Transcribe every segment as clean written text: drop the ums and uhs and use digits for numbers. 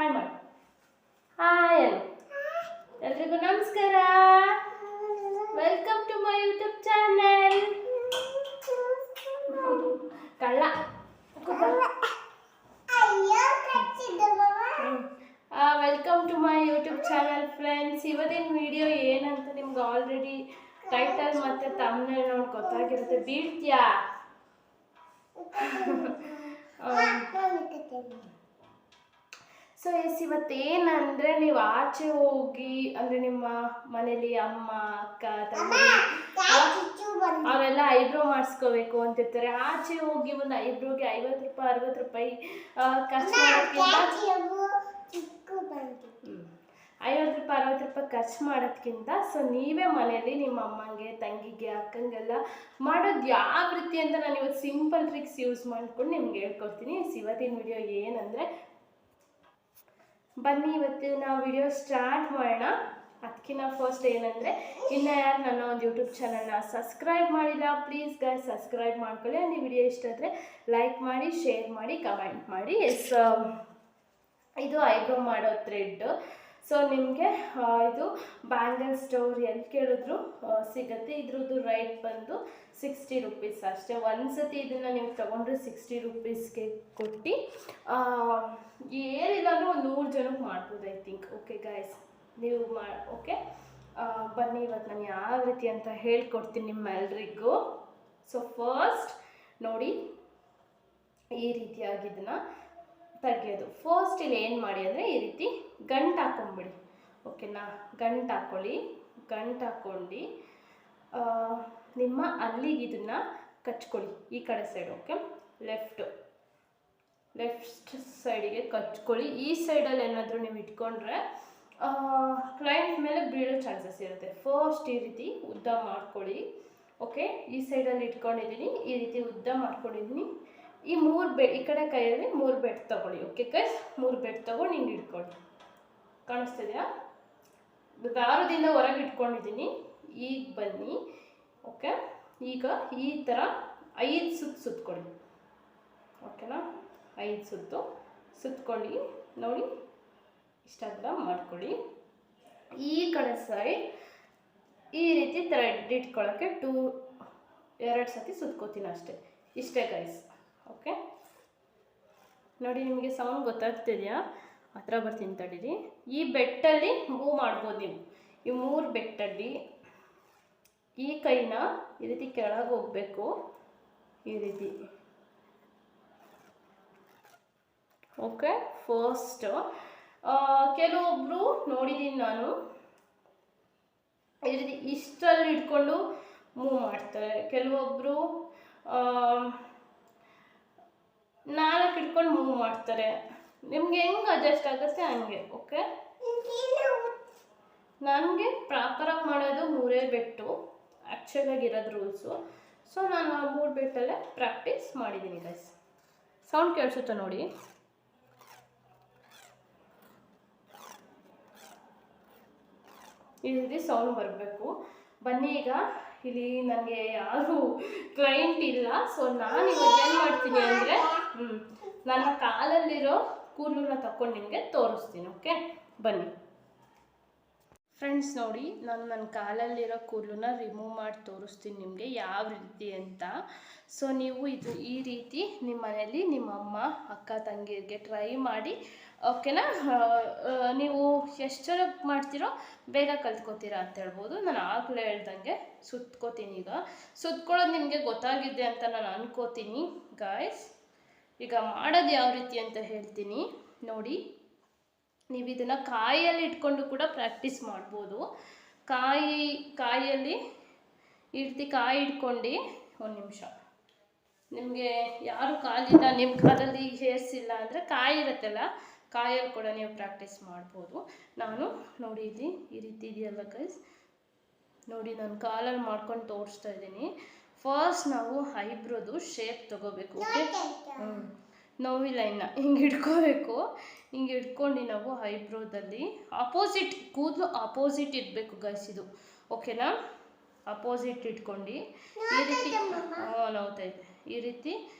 Hi ಮಾಡಿ. Hi ಎಲ್ರಿಗೂ ನಮಸ್ಕಾರ. Welcome to my YouTube channel. ಕಳ್ಳ welcome to my YouTube channel friends. ಇವತ್ತಿನ ವಿಡಿಯೋ ಏನಂತ ನಿಮ್ಗೆ ಆಲ್ರೆಡಿ ಟೈಟಲ್ ಮತ್ತು ಥಂಬ್ನೇಲ್ ನೋಡಿ ಗೊತ್ತಾಗಿರುತ್ತೆ. ಬೀಳ್ತೀಯಾ? ಸೊ ಇವತ್ತೇನಂದರೆ, ನೀವು ಆಚೆ ಹೋಗಿ ಅಂದರೆ ನಿಮ್ಮ ಮನೇಲಿ ಅಮ್ಮ ಅಕ್ಕ ತಂಗಿ ಅವರೆಲ್ಲ ಐಬ್ರೋ ಮಾಡಿಸ್ಕೋಬೇಕು ಅಂತಿರ್ತಾರೆ. ಆಚೆ ಹೋಗಿ ಒಂದು ಐಬ್ರೋಗೆ 50 ರೂಪಾಯಿ 60 ರೂಪಾಯಿ ಖರ್ಚು ಮಾಡೋದಕ್ಕಿಂತ 50 ರೂಪಾಯಿ 60 ರೂಪಾಯಿ ಖರ್ಚು ಮಾಡೋದಕ್ಕಿಂತ ಸೊ ನೀವೇ ಮನೆಯಲ್ಲಿ ನಿಮ್ಮ ಅಮ್ಮಂಗೆ ತಂಗಿಗೆ ಅಕ್ಕಂಗೆಲ್ಲ ಮಾಡೋದು ಯಾವ ರೀತಿ ಅಂತ ನಾನು ಇವತ್ತು ಸಿಂಪಲ್ ಟ್ರಿಕ್ಸ್ ಯೂಸ್ ಮಾಡ್ಕೊಂಡು ನಿಮ್ಗೆ ಹೇಳ್ಕೊಡ್ತೀನಿ. ಇವತ್ತಿನ ವಿಡಿಯೋ ಏನಂದರೆ, ಬನ್ನಿ ಇವತ್ತಿನ ವಿಡಿಯೋ ಸ್ಟಾರ್ಟ್ ಮಾಡೋಣ. ಅದಕ್ಕಿಂತ ಫಸ್ಟ್ ಏನಂದರೆ, ಇನ್ನು ಯಾರು ನನ್ನ ಒಂದು ಯೂಟ್ಯೂಬ್ ಚಾನಲ್ನ ಸಬ್ಸ್ಕ್ರೈಬ್ ಮಾಡಿಲ್ಲ ಪ್ಲೀಸ್ ಗೈಸ್ ಸಬ್ಸ್ಕ್ರೈಬ್ ಮಾಡ್ಕೊಳ್ಳಿ. ಈ ವಿಡಿಯೋ ಇಷ್ಟ ಆದರೆ ಲೈಕ್ ಮಾಡಿ, ಶೇರ್ ಮಾಡಿ, ಕಮೆಂಟ್ ಮಾಡಿ. ಇದು ಐಬ್ರೋ ಮಾಡೋ ಥ್ರೆಡ್. ಸೊ ನಿಮಗೆ ಇದು ಬ್ಯಾಂಗಲ್ ಸ್ಟೋರ್ ಎಲ್ಲಿ ಕೇಳಿದ್ರು ಸಿಗುತ್ತೆ. ಇದ್ರದ್ದು ರೈಟ್ ಬಂದು 60 ರೂಪೀಸ್ ಅಷ್ಟೇ. ಒಂದ್ಸತಿ ಇದನ್ನು ನೀವು ತೊಗೊಂಡ್ರೆ 60 ರೂಪೀಸ್ಗೆ ಕೊಟ್ಟು ಏನಿಲ್ಲ ಅಂದರೆ ಒಂದು 100 ಜನಕ್ಕೆ ಮಾಡ್ಬೋದು ಐ ಥಿಂಕ್. ಓಕೆ ಗೈಸ್, ನೀವು ಓಕೆ ಬನ್ನಿ ಇವತ್ತು ನಾನು ಯಾವ ರೀತಿ ಅಂತ ಹೇಳ್ಕೊಡ್ತೀನಿ ನಿಮ್ಮೆಲ್ರಿಗೂ. ಸೊ ಫಸ್ಟ್ ನೋಡಿ, ಈ ರೀತಿಯಾಗಿ ಇದನ್ನು ತೆಗೆಯೋದು. ಫಸ್ಟ್ ಇಲ್ಲಿ ಏನು ಮಾಡಿ ಅಂದರೆ, ಈ ರೀತಿ ಗಂಟು ಹಾಕೊಂಬಿಡಿ. ಓಕೆನಾ? ಗಂಟು ಹಾಕ್ಕೊಳ್ಳಿ. ಗಂಟು ಹಾಕ್ಕೊಂಡು ನಿಮ್ಮ ಅಲ್ಲಿಗೆ ಇದನ್ನು ಕಚ್ಕೊಳ್ಳಿ, ಈ ಕಡೆ ಸೈಡ್. ಓಕೆ, ಲೆಫ್ಟ್ ಸೈಡಿಗೆ ಕಚ್ಕೊಳ್ಳಿ. ಈ ಸೈಡಲ್ಲಿ ಏನಾದರೂ ನೀವು ಇಟ್ಕೊಂಡ್ರೆ ಕ್ಲೈಂಟ್ ಮೇಲೆ ಬೀಳೋ ಚಾನ್ಸಸ್ ಇರುತ್ತೆ. ಫಸ್ಟ್ ಈ ರೀತಿ ಉದ್ದ ಮಾಡ್ಕೊಳ್ಳಿ. ಓಕೆ, ಈ ಸೈಡಲ್ಲಿ ಇಟ್ಕೊಂಡಿದ್ದೀನಿ, ಈ ರೀತಿ ಉದ್ದ ಮಾಡ್ಕೊಂಡಿದ್ದೀನಿ. ಈ 3 ಬೆಡ್, ಈ ಕಡೆ ಕೈಯಲ್ಲಿ 3 ಬೆಡ್ ತೊಗೊಳ್ಳಿ. ಓಕೆ ಗೈಸ್, 3 ಬೆಡ್ ತೊಗೊಂಡು ಹಿಂಗೆ ಇಟ್ಕೊಳ್ಳಿ. ಕಾಣಿಸ್ತಿದೆಯಾ? ದಾರದಿಂದ ಹೊರಗೆ ಇಟ್ಕೊಂಡಿದ್ದೀನಿ. ಈಗ ಬನ್ನಿ. ಓಕೆ, ಈಗ ಈ ಥರ 5 ಸುತ್ತು ಸುತ್ಕೊಳ್ಳಿ. ಓಕೆನಾ? 5 ಸುತ್ತು ಸುತ್ಕೊಂಡು ನೋಡಿ, ಇಷ್ಟಾಗ ಮಾಡ್ಕೊಳ್ಳಿ. ಈ ಕಡೆ ಸೈಡ್ ಈ ರೀತಿ ಥ್ರೆಡ್ ಇಟ್ಕೊಳ್ಳೋಕ್ಕೆ 2 ಸತಿ ಸುತ್ಕೋತೀನಿ ಅಷ್ಟೇ. ಇಷ್ಟೇ ಗೈಸ್. ಓಕೆ ನೋಡಿ, ನಿಮಗೆ ಸೌಂಡ್ ಗೊತ್ತಾಗ್ತಿದೆಯಾ? ಹತ್ರ ಬರ್ತೀನಿ ತಡೀರಿ. ಈ ಬೆಟ್ಟಲ್ಲಿ ಮೂವ್ ಮಾಡ್ಬೋದು ನೀವು. ಈ 3 ಬೆಟ್ಟಲ್ಲಿ ಈ ಕೈನ ಈ ರೀತಿ ಕೆಳಗೆ ಹೋಗಬೇಕು, ಈ ರೀತಿ. ಓಕೆ, ಫಸ್ಟ್ ಕೆಲವೊಬ್ಬರು ನೋಡಿದ್ದೀನಿ ನಾನು, ಈ ರೀತಿ ಇಷ್ಟಲ್ಲಿ ಇಟ್ಕೊಂಡು ಮೂವ್ ಮಾಡ್ತಾರೆ. ಕೆಲವೊಬ್ಬರು 4 ಇಟ್ಕೊಂಡು ಮೂವ್ ಮಾಡ್ತಾರೆ. ನಿಮ್ಗೆ ಹೆಂಗೆ ಅಡ್ಜಸ್ಟ್ ಆಗುತ್ತೆ ಹಂಗೆ. ಓಕೆ, ನನಗೆ ಪ್ರಾಪರಾಗಿ ಮಾಡೋದು 3 ಬೆಟ್ಟು ಆ್ಯಕ್ಚುಲಾಗಿ ಇರೋದು ರೂಲ್ಸು. ಸೊ ನಾನು 3 ಬೆಟ್ಟಲ್ಲೇ ಪ್ರಾಕ್ಟೀಸ್ ಮಾಡಿದ್ದೀನಿ ಗೈಸ್. ಸೌಂಡ್ ಕೇಳಿಸುತ್ತಾ ನೋಡಿ? ಈ ರೀತಿ ಸೌಂಡ್ ಬರಬೇಕು. ಬನ್ನಿ, ಈಗ ಇಲ್ಲಿ ನನಗೆ ಯಾರು ಕ್ಲೈಂಟ್ ಇಲ್ಲ. ಸೊ ನಾನು ಇವಾಗ ಏನು ಮಾಡ್ತೀನಿ ಅಂದರೆ, ನನ್ನ ಕಾಲಲ್ಲಿರೋ ಕೂದಲನ್ನ ತಗೊಂಡು ನಿಮಗೆ ತೋರಿಸ್ತೀನಿ. ಓಕೆ, ಬನ್ನಿ ಫ್ರೆಂಡ್ಸ್. ನೋಡಿ, ನಾನು ನನ್ನ ಕಾಲಲ್ಲಿರೋ ಕೂದಲನ್ನ ರಿಮೂವ್ ಮಾಡಿ ತೋರಿಸ್ತೀನಿ ನಿಮಗೆ ಯಾವ ರೀತಿ ಅಂತ. ಸೊ ನೀವು ಈ ರೀತಿ ನಿಮ್ಮ ಮನೆಯಲ್ಲಿ ನಿಮ್ಮ ಅಮ್ಮ ಅಕ್ಕ ತಂಗಿಯರಿಗೆ ಟ್ರೈ ಮಾಡಿ. ಓಕೆನಾ? ನೀವು ಎಷ್ಟು ಜನ ಮಾಡ್ತೀರೋ ಬೇಗ ಕಲ್ತ್ಕೋತೀರಾ ಅಂತ ಹೇಳ್ಬೋದು. ನಾನು ಆಗಲೇ ಹೇಳ್ದಂಗೆ ಸುತ್ಕೋತೀನಿ. ಈಗ ಸುತ್ಕೊಳ್ಳೋದು ನಿಮಗೆ ಗೊತ್ತಾಗಿದೆ ಅಂತ ನಾನು ಅನ್ಕೋತೀನಿ ಗಾಯ್ಸ್. ಈಗ ಮಾಡೋದು ಯಾವ ರೀತಿ ಅಂತ ಹೇಳ್ತೀನಿ ನೋಡಿ. ನೀವು ಇದನ್ನು ಕಾಯಲ್ಲಿ ಇಟ್ಕೊಂಡು ಕೂಡ ಪ್ರಾಕ್ಟೀಸ್ ಮಾಡ್ಬೋದು. ಕಾಯಲ್ಲಿ ಈ ರೀತಿ ಕಾಯಿ ಇಟ್ಕೊಂಡು ಒಂದು ನಿಮಿಷ, ನಿಮಗೆ ಯಾರು ಕಾಲಿಲ್ಲ, ನಿಮ್ಮ ಕಾಲಲ್ಲಿ ಹೇರ್ಸ್ ಇಲ್ಲ ಅಂದರೆ ಕಾಯಿ ಇರುತ್ತಲ್ಲ, ಕಾಯಲ್ಲಿ ಕೂಡ ನೀವು ಪ್ರಾಕ್ಟೀಸ್ ಮಾಡ್ಬೋದು. ನಾನು ನೋಡಿ ಇಲ್ಲಿ ಈ ರೀತಿ ಇದೆಯಲ್ಲ ಗೈಸ್, ನೋಡಿ ನಾನು ಕಾಲಲ್ಲಿ ಮಾಡ್ಕೊಂಡು ತೋರಿಸ್ತಾ ಇದ್ದೀನಿ. ಫಸ್ಟ್ ನಾವು ಐಬ್ರೋದು ಶೇಪ್ ತೊಗೋಬೇಕು. ಓಕೆ, ನೋವಿ ಲೈನ್ನ ಹಿಂಗೆ ಇಟ್ಕೋಬೇಕು. ಹಿಂಗೆ ಇಟ್ಕೊಂಡು ನಾವು ಐಬ್ರೋದಲ್ಲಿ ಆಪೋಸಿಟ್ ಕೂದಲು ಆಪೋಸಿಟ್ ಇರಬೇಕು ಗೈಸ್ ಇದು. ಓಕೆನಾ? ಅಪೋಸಿಟ್ ಇಟ್ಕೊಂಡು ಈ ರೀತಿ ನೋವ್ತಾ ಇದೆ. ಈ ರೀತಿ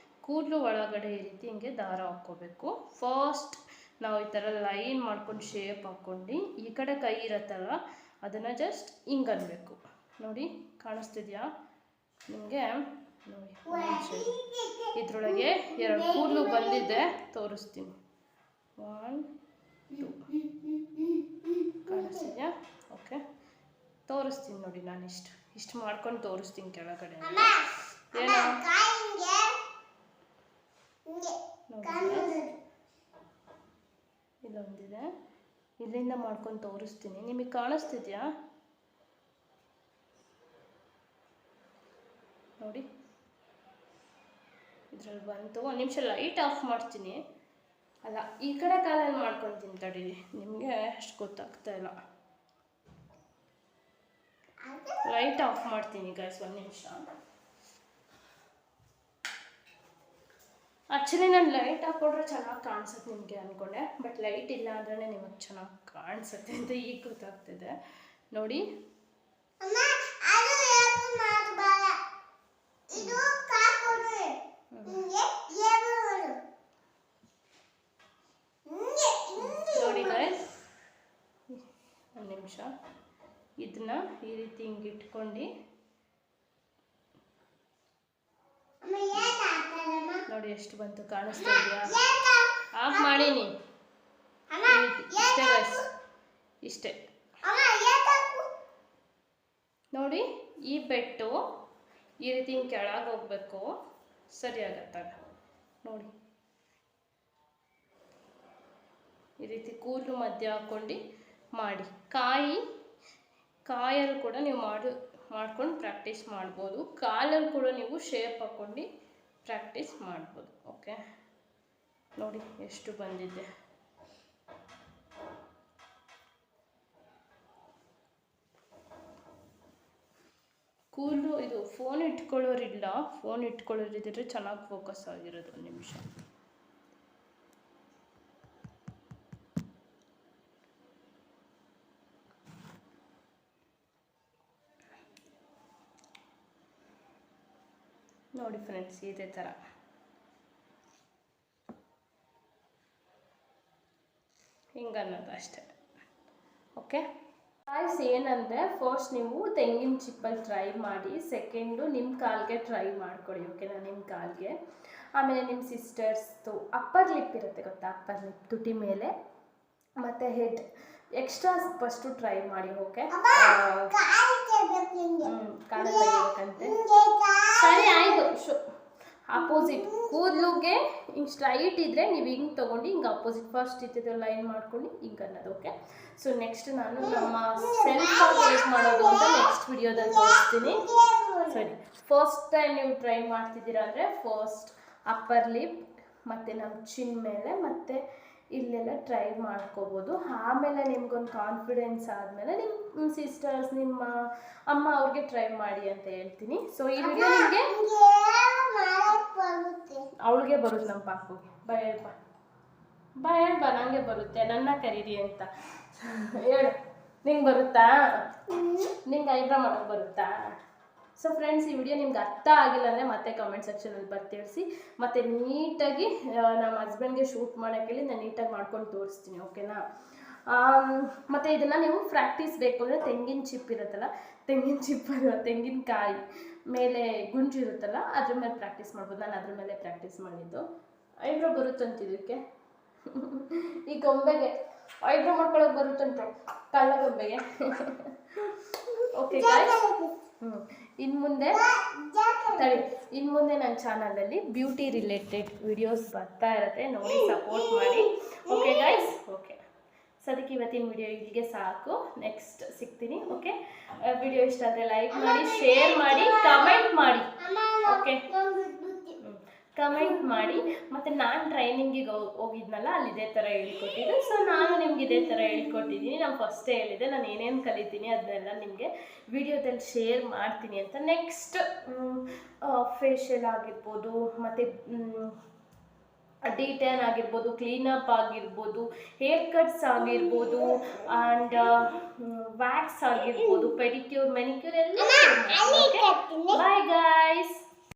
ಕೂದಲು ಒಳಗಡೆ ಈ ರೀತಿ ಹಿಂಗೆ ದಾರ ಹಾಕ್ಕೋಬೇಕು. ಫಸ್ಟ್ ನಾವು ಈ ಥರ ಲೈನ್ ಮಾಡ್ಕೊಂಡು ಶೇಪ್ ಹಾಕ್ಕೊಂಡು ಈ ಕಡೆ ಕೈ ಇರತ್ತಲ್ಲ ಅದನ್ನು ಜಸ್ಟ್ ಹಿಂಗೆ ಅನ್ಬೇಕು. ನೋಡಿ ಕಾಣಿಸ್ತಿದ್ಯಾ ನಿಮಗೆ? ನೋಡಿ ಇದರೊಳಗೆ 2 ಕೂದಲು ಬಂದಿದೆ, ತೋರಿಸ್ತೀನಿ. 1 2 ಕಾಣಿಸ್ತಿದ್ಯಾ? ಓಕೆ, ತೋರಿಸ್ತೀನಿ ನೋಡಿ. ನಾನು ಇಷ್ಟು ಮಾಡ್ಕೊಂಡು ತೋರಿಸ್ತೀನಿ ಕೆಳಗಡೆ. ಏನೋ ಇಲ್ಲೊಂದಿದೆ, ಇಲ್ಲಿಂದ ಮಾಡ್ಕೊಂಡು ತೋರಿಸ್ತೀನಿ. ನಿಮಗೆ ಕಾಣಿಸ್ತಿದ್ಯಾ? ನೋಡಿ ಇದ್ರಲ್ಲಿ ಬಂತು. 1 ನಿಮಿಷ ಲೈಟ್ ಆಫ್ ಮಾಡ್ತೀನಿ. ಅಲ್ಲ, ಈ ಕಡೆ ಕಾಲಲ್ಲಿ ಮಾಡ್ಕೊತೀನಿ ತಡೀರಿ, ನಿಮಗೆ ಅಷ್ಟು ಗೊತ್ತಾಗ್ತಾ ಇಲ್ಲ. ಲೈಟ್ ಆಫ್ ಮಾಡ್ತೀನಿ ಗೈಸ್, 1 ನಿಮಿಷ. ಆ್ಯಕ್ಚುಲಿ ನಾನು ಲೈಟ್ ಹಾಕ್ಕೊಂಡ್ರೆ ಚೆನ್ನಾಗಿ ಕಾಣಿಸುತ್ತೆ ನಿಮಗೆ ಅಂದ್ಕೊಂಡೆ, ಬಟ್ ಲೈಟ್ ಇಲ್ಲ ಅಂದ್ರೆ ನಿಮಗೆ ಚೆನ್ನಾಗಿ ಕಾಣಿಸುತ್ತೆ ಅಂತ ಈಗ ಗೊತ್ತಾಗ್ತಿದೆ. ನೋಡಿ ನೋಡಿ ಗೈಸ್, 1 ನಿಮಿಷ. ಇದನ್ನ ಈ ರೀತಿ ಹಿಂಗೆ ಇಟ್ಕೊಂಡು ನೋಡಿ ಎಷ್ಟು ಬಂತು, ಕಾಣಿಸ್ತಾ ಇದೆಯಾ? ಆಫ್ ಮಾಡೀನಿ. ಇಷ್ಟೇ ಗೈಸ್, ಇಷ್ಟೇ. ನೋಡಿ ಈ ಬೆಟ್ಟು ಈ ರೀತಿ ಹಿಂಗೆ ಕೆಳಗೆ ಹೋಗ್ಬೇಕು, ಸರಿ ಆಗತ್ತಾಗ. ನೋಡಿ ಈ ರೀತಿ ಕೂದಲು ಮಧ್ಯ ಹಾಕ್ಕೊಂಡು ಮಾಡಿ. ಕಾಯಲ್ಲಿ ಕೂಡ ನೀವು ಮಾಡ್ಕೊಂಡು ಪ್ರಾಕ್ಟೀಸ್ ಮಾಡ್ಬೋದು. ಕಾಲಲ್ಲಿ ಕೂಡ ನೀವು ಶೇಪ್ ಹಾಕ್ಕೊಂಡು ಪ್ರಾಕ್ಟೀಸ್ ಮಾಡ್ಬೋದು. ಓಕೆ, ನೋಡಿ ಎಷ್ಟು ಬಂದಿದೆ. ಕೂದಲು ಇದು ಫೋನ್ ಇಟ್ಕೊಳ್ಳೋರಿಲ್ಲ, ಫೋನ್ ಇಟ್ಕೊಳ್ಳೋರಿದ್ರೆ ಚೆನ್ನಾಗಿ ಫೋಕಸ್ ಆಗಿರೋದು. 1 ನಿಮಿಷ. ನೋಡಿ ಫ್ರೆಂಡ್ಸ್, ಇದೇ ಥರ ಹಿಂಗನ್ನೋದು ಅಷ್ಟೇ. ಓಕೆ ಗಾಯ್ಸ್, ಏನಂದರೆ ಫಸ್ಟ್ ನೀವು ತೆಂಗಿನ ಚಿಪ್ಪಲ್ಲಿ ಟ್ರೈ ಮಾಡಿ, ಸೆಕೆಂಡು ನಿಮ್ಮ ಕಾಲಿಗೆ ಟ್ರೈ ಮಾಡ್ಕೊಳ್ಳಿ. ಓಕೆನಾ? ನಿಮ್ಮ ಕಾಲಿಗೆ. ಆಮೇಲೆ ನಿಮ್ಮ ಸಿಸ್ಟರ್ಸ್ದು ಅಪ್ಪರ್ ಲಿಪ್ ಇರುತ್ತೆ ಗೊತ್ತಾ, ಅಪ್ಪರ್ ಲಿಪ್ ತುಟಿ ಮೇಲೆ ಮತ್ತು ಹೆಡ್ ಎಕ್ಸ್ಟ್ರಾ ಫಸ್ಟು ಟ್ರೈ ಮಾಡಿ. ಓಕೆ, ಕಾಲ ತೆಗಿಬೇಕಂತೆ. ಸರಿ ಆಯಿತು. ಅಪೋಸಿಟ್ ಕೂದಲುಗೆ ಹಿಂಗೆ ಸ್ಟ್ರೈಟ್ ಇದ್ದರೆ ನೀವು ಹಿಂಗೆ ತೊಗೊಂಡು ಹಿಂಗೆ ಅಪೋಸಿಟ್ ಫಸ್ಟ್ ಇದ್ದಿದ್ದು ಲೈನ್ ಮಾಡ್ಕೊಂಡು ಹಿಂಗೆ ಅನ್ನೋದು. ಓಕೆ, ಸೊ ನೆಕ್ಸ್ಟ್ ನಾನು ನಮ್ಮ ಸೆಲ್ಫ್ ಯೂಸ್ ಮಾಡೋದು ಅಂತ ನೆಕ್ಸ್ಟ್ ವಿಡಿಯೋದಲ್ಲಿ ತೋರಿಸ್ತೀನಿ. ಸರಿ, ಫಸ್ಟ್ ಟೈಮ್ ನೀವು ಟ್ರೈ ಮಾಡ್ತಿದ್ದೀರಾ ಅಂದರೆ ಫಸ್ಟ್ ಅಪ್ಪರ್ ಲಿಪ್ ಮತ್ತು ನಮ್ಮ ಚಿನ್ ಮೇಲೆ ಮತ್ತು ಇಲ್ಲೆಲ್ಲ ಟ್ರೈ ಮಾಡ್ಕೋಬೋದು. ಆಮೇಲೆ ನಿಮ್ಗೊಂದು ಕಾನ್ಫಿಡೆನ್ಸ್ ಆದಮೇಲೆ ನಿಮ್ಮ ಸಿಸ್ಟರ್ಸ್, ನಿಮ್ಮ ಅಮ್ಮ ಅವ್ರಿಗೆ ಟ್ರೈ ಮಾಡಿ ಅಂತ ಹೇಳ್ತೀನಿ. ಸೊ ಈ ವಿಡಿಯೋ ನಿಮಗೆ ಅವಳಿಗೆ ಬರುತ್ತೆ, ನಮ್ಮ ಪಾಪುಗೆ. ಹೇಳ್ಬಾ ನನಗೆ ಬರುತ್ತೆ, ನನ್ನ ಕರೀರಿ ಅಂತ ಹೇಳು. ನಿಂಗೆ ಬರುತ್ತಾ? ನಿಂಗೆ ಐಬ್ರೋ ಮಾಡೋಕ್ಕೆ ಬರುತ್ತಾ? ಸೊ ಫ್ರೆಂಡ್ಸ್, ಈ ವಿಡಿಯೋ ನಿಮ್ಗೆ ಅರ್ಥ ಆಗಿಲ್ಲ ಅಂದರೆ ಮತ್ತೆ ಕಮೆಂಟ್ ಸೆಕ್ಷನಲ್ಲಿ ಬರ್ತಿಳಿಸಿ. ಮತ್ತು ನೀಟಾಗಿ ನಮ್ಮ ಹಸ್ಬೆಂಡ್ಗೆ ಶೂಟ್ ಮಾಡೋಕ್ಕೇಳಿ ನಾನು ನೀಟಾಗಿ ಮಾಡ್ಕೊಂಡು ತೋರಿಸ್ತೀನಿ. ಓಕೆನಾ? ಮತ್ತು ಇದನ್ನು ನೀವು ಪ್ರಾಕ್ಟೀಸ್ ಬೇಕು ಅಂದರೆ ತೆಂಗಿನ ಚಿಪ್ ಇರುತ್ತಲ್ಲ, ತೆಂಗಿನಕಾಯಿ ಮೇಲೆ ಗುಂಜು ಇರುತ್ತಲ್ಲ, ಅದ್ರ ಮೇಲೆ ಪ್ರಾಕ್ಟೀಸ್ ಮಾಡ್ಬೋದು. ನಾನು ಅದ್ರ ಮೇಲೆ ಪ್ರಾಕ್ಟೀಸ್ ಮಾಡಿದ್ದು. ಐಬ್ರೋ ಬರುತ್ತಂತಿದ್ದಕ್ಕೆ ಈ ಗೊಂಬೆಗೆ ಐಬ್ರೋ ಮಾಡ್ಕೊಳ್ಳೋಕೆ ಬರುತ್ತಂತೆ, ಕಳ್ಳ ಗೊಂಬೆಗೆ. ಓಕೆ ಗಾಯ್ಸ್, ಇನ್ನು ಮುಂದೆ ನನ್ನ ಚಾನಲಲ್ಲಿ ಬ್ಯೂಟಿ ರಿಲೇಟೆಡ್ ವಿಡಿಯೋಸ್ ಬರ್ತಾ ಇರುತ್ತೆ, ನೋಡಿ ಸಪೋರ್ಟ್ ಮಾಡಿ. Okay guys, okay. ಸೊ ಅದಕ್ಕೆ ಇವತ್ತಿನ ವಿಡಿಯೋ ಇಲ್ಲಿಗೆ ಸಾಕು. ನೆಕ್ಸ್ಟ್ ಸಿಗ್ತೀನಿ. ಓಕೆ, ವಿಡಿಯೋ ಇಷ್ಟ ಆದರೆ ಲೈಕ್ ಮಾಡಿ, ಶೇರ್ ಮಾಡಿ, ಕಮೆಂಟ್ ಮಾಡಿ. ಓಕೆ, ಕಮೆಂಟ್ ಮಾಡಿ. ಮತ್ತು ನಾನು ಟ್ರೈನಿಂಗಿಗೆ ಹೋಗಿದ್ನಲ್ಲ, ಅಲ್ಲಿ ಇದೇ ಥರ ಹೇಳ್ಕೊಟ್ಟಿದ್ದೆ. ಸೊ ನಾನು ನಿಮ್ಗೆ ಇದೇ ಥರ ಹೇಳ್ಕೊಟ್ಟಿದ್ದೀನಿ. ನಾನು ಫಸ್ಟೇ ಹೇಳಿದೆ ನಾನು ಏನೇನು ಕಲಿತೀನಿ ಅದನ್ನೆಲ್ಲ ನಿಮಗೆ ವಿಡಿಯೋದಲ್ಲಿ ಶೇರ್ ಮಾಡ್ತೀನಿ ಅಂತ. ನೆಕ್ಸ್ಟ್ ಫೇಶಿಯಲ್ ಆಗಿರ್ಬೋದು, ಮತ್ತು ಡಿಟೇನ್ ಆಗಿರ್ಬೋದು, ಕ್ಲೀನಪ್ ಆಗಿರ್ಬೋದು, ಹೇರ್ ಕಟ್ಸ್ ಆಗಿರ್ಬೋದು, ಆ್ಯಂಡ್ ವ್ಯಾಕ್ಸ್ ಆಗಿರ್ಬೋದು, ಪೆಡಿಕ್ಯೂರ್, ಮೆನಿಕ್ಯೂರ್ ಎಲ್ಲ. Bye guys.